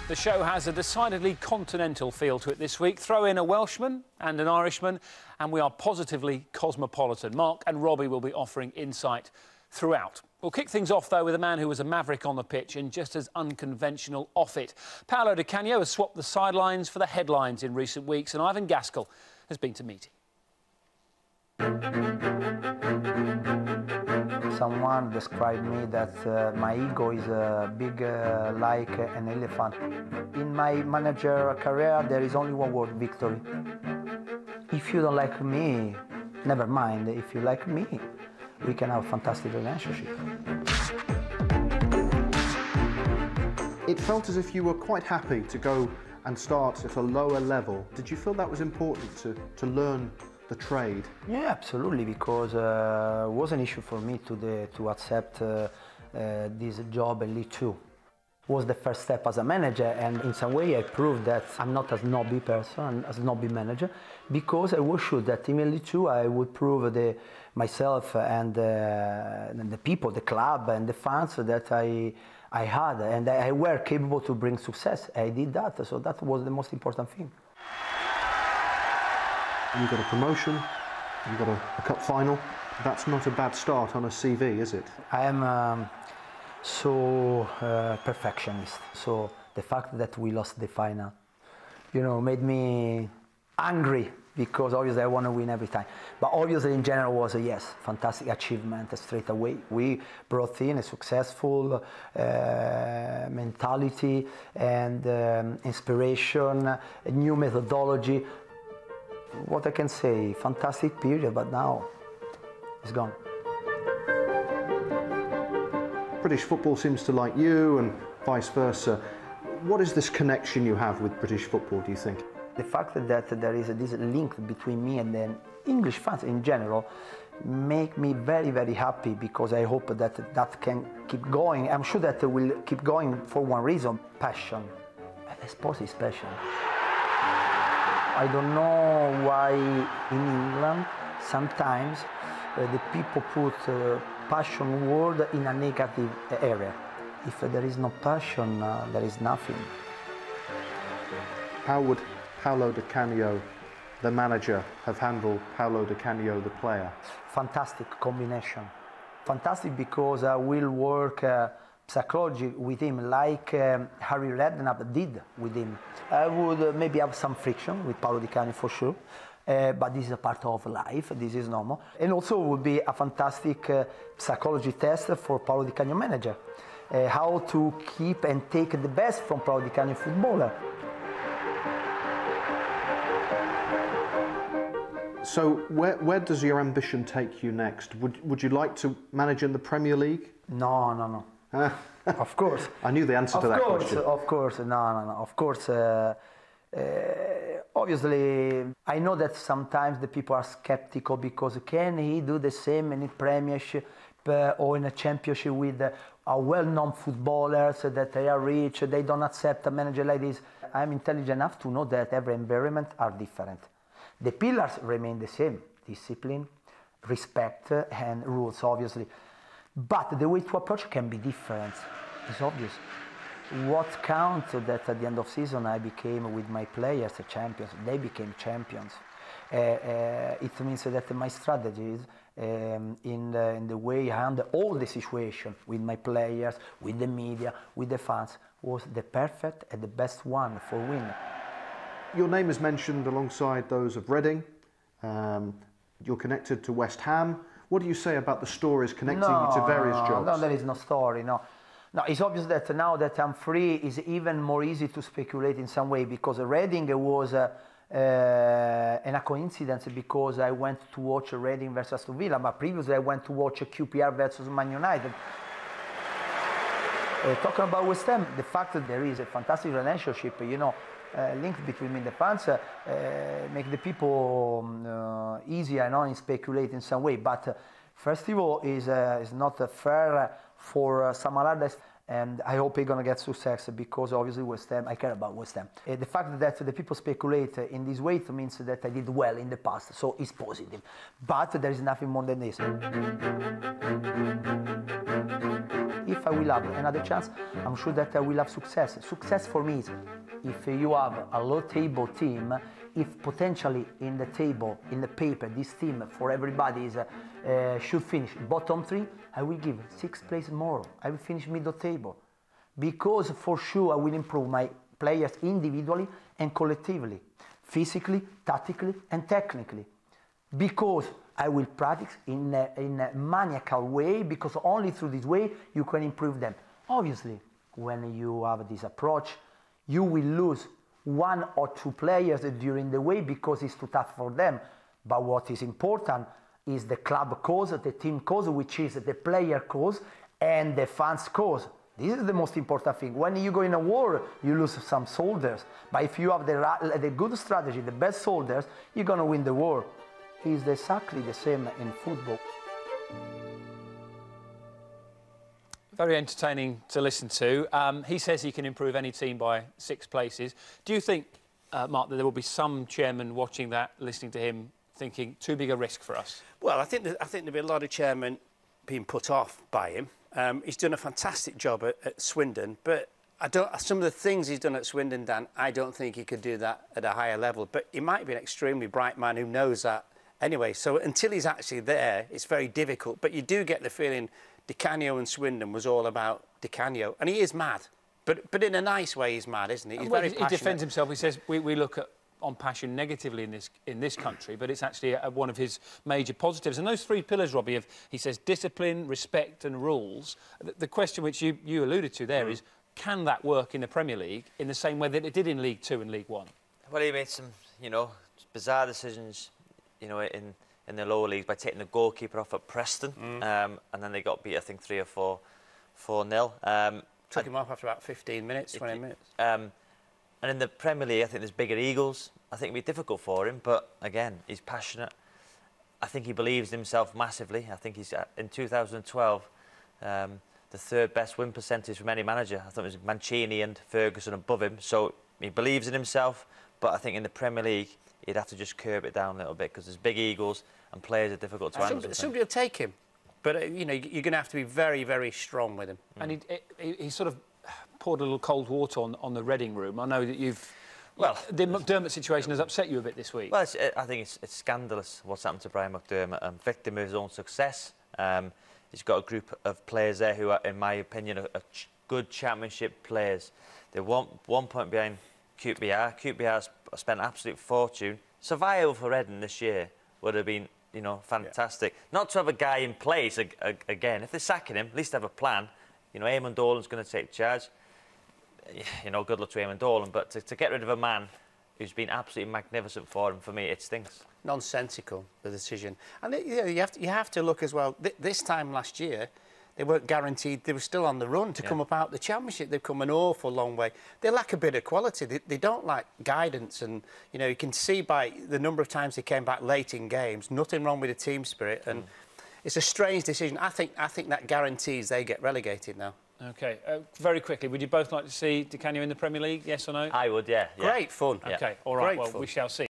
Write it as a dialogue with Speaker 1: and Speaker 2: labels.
Speaker 1: The show has a decidedly continental feel to it this week. Throw in a Welshman and an Irishman, and we are positively cosmopolitan. Mark and Robbie will be offering insight throughout. We'll kick things off, though, with a man who was a maverick on the pitch and just as unconventional off it. Paolo Canio has swapped the sidelines for the headlines in recent weeks, and Ivan Gaskell has been to meet him.
Speaker 2: Someone described me that my ego is big like an elephant. In my manager career, there is only one word: victory. If you don't like me, never mind. If you like me, we can have a fantastic relationship.
Speaker 3: It felt as if you were quite happy to go and start at a lower level. Did you feel that was important to learn the trade?
Speaker 2: Yeah, absolutely, because it was an issue for me to accept this job in League Two. It was the first step as a manager, and in some way I proved that I'm not a snobby person, a snobby manager, because I was sure that in League Two I would prove myself and the people, the club and the fans that I had, and I were capable to bring success. I did that, so that was the most important thing.
Speaker 3: You got a promotion, you got a cup final. That's not a bad start on a CV, is it?
Speaker 2: I am so perfectionist. So the fact that we lost the final, made me angry, because obviously I want to win every time. But obviously in general was a yes, fantastic achievement straight away. We brought in a successful mentality and inspiration, a new methodology. What I can say, fantastic period, but now it's gone.
Speaker 3: British football seems to like you and vice versa. What is this connection you have with British football, do you think?
Speaker 2: The fact that there is this link between me and the English fans in general make me very, very happy, because I hope that can keep going. I'm sure that it will keep going for one reason: passion. Sport is passion. I don't know why in England sometimes the people put passion word in a negative area. If there is no passion, there is nothing.
Speaker 3: How would Paolo Di Canio, the manager, have handled Paolo Di Canio, the player?
Speaker 2: Fantastic combination. Fantastic, because I will work psychology with him like Harry Redknapp did with him. I would maybe have some friction with Paolo Di Canio for sure, but this is a part of life, this is normal. And also it would be a fantastic psychology test for Paolo Di Canio manager, how to keep and take the best from Paolo Di Canio footballer.
Speaker 3: So where does your ambition take you next? Would you like to manage in the Premier League?
Speaker 2: No. Of course.
Speaker 3: I knew the answer to that question.
Speaker 2: Of course, no. Of course, obviously, I know that sometimes the people are skeptical, because can he do the same in a Premiership or in a Championship with well-known footballers that they are rich, they don't accept a manager like this. I'm intelligent enough to know that every environment are different. The pillars remain the same: discipline, respect, and rules, obviously. But the way to approach can be different, it's obvious. What counts that at the end of season I became with my players champions, they became champions. It means that my strategies in the way I handle all the situation with my players, with the media, with the fans, was the perfect and the best one for winning.
Speaker 3: Your name is mentioned alongside those of Reading. You're connected to West Ham. What do you say about the stories connecting you to various jobs?
Speaker 2: No, there is no story, no. No, it's obvious that now that I'm free, it's even more easy to speculate in some way, because Reading was a coincidence, because I went to watch Reading versus Aston Villa, but previously I went to watch QPR versus Man United. Talking about West Ham, the fact that there is a fantastic relationship, linked between me and the fans, make the people easier, in speculate in some way. But first of all, is not fair for some Allardyce, and I hope he's going to get success, because obviously West Ham, I care about West Ham. The fact that the people speculate in this way means that I did well in the past, so it's positive. But there is nothing more than this. If I will have another chance, I'm sure that I will have success. Success for me is if you have a low table team, if potentially in the table, in the paper, this team for everybody is should finish bottom 3, I will give 6 places more. I will finish middle table. Because for sure I will improve my players individually and collectively, physically, tactically and technically. Because I will practice in a maniacal way, because only through this way you can improve them. Obviously, when you have this approach, you will lose 1 or 2 players during the way because it's too tough for them. But what is important is the club cause, the team cause, which is the player cause and the fans cause. This is the most important thing. When you go in a war, you lose some soldiers. But if you have the good strategy, the best soldiers, you're going to win the war. It's exactly the same in football.
Speaker 1: Very entertaining to listen to. He says he can improve any team by 6 places. Do you think, Mark, that there will be some chairman watching that, listening to him, thinking too big a risk for us?
Speaker 4: Well, I think there'll be a lot of chairmen being put off by him. He's done a fantastic job at Swindon, but some of the things he's done at Swindon, Dan, I don't think he could do that at a higher level. But he might be an extremely bright man who knows that anyway. So until he's actually there, it's very difficult. But you do get the feeling Canio and Swindon was all about Canio, and he is mad. But in a nice way, he's mad, isn't he? He's very passionate.
Speaker 1: He defends himself. He says we look on passion negatively in this country, but it's actually one of his major positives. And those 3 pillars, Robbie, of, he says, discipline, respect and rules. The question which you alluded to there is, can that work in the Premier League in the same way that it did in League 2 and League 1?
Speaker 5: Well, he made some, bizarre decisions, in the lower leagues by taking the goalkeeper off at Preston, and then they got beat, I think, 3 or 4-0.
Speaker 4: Took him off after about 15 minutes, 20 minutes.
Speaker 5: And in the Premier League, I think there's bigger egos. I think it'd be difficult for him, but again, he's passionate. I think he believes in himself massively. I think he's in 2012, the 3rd best win percentage from any manager. I thought it was Mancini and Ferguson above him. So he believes in himself, but I think in the Premier League, he'd have to just curb it down a little bit because there's big egos and players are difficult to handle.
Speaker 4: Somebody will take him, but you're going to have to be very, very strong with him.
Speaker 1: And he sort of poured a little cold water on the Reading room. I know that you've... Well, the McDermott situation has upset you a bit this week.
Speaker 5: Well, I think it's scandalous what's happened to Brian McDermott. Victim of his own success. He's got a group of players there who are, in my opinion, are good championship players. They're 1 point behind QPR. QPR's spent an absolute fortune. Survival for Reading this year would have been, fantastic. Yeah. Not to have a guy in place again. If they're sacking him, at least have a plan. Eamon Dolan's going to take charge. Good luck to Eamon Dolan, but to get rid of a man who's been absolutely magnificent for him, for me, it stinks.
Speaker 4: Nonsensical, the decision. And you have to look as well. This time last year, they weren't guaranteed. They were still on the run to come up out the Championship. They've come an awful long way. They lack a bit of quality. They don't like guidance, and you can see by the number of times they came back late in games. Nothing wrong with the team spirit, and it's a strange decision. I think that guarantees they get relegated now.
Speaker 1: OK. Very quickly, would you both like to see Canio in the Premier League, yes or no?
Speaker 5: I would, yeah.
Speaker 4: Great fun.
Speaker 1: OK, all right,
Speaker 4: Great fun.
Speaker 1: We shall see.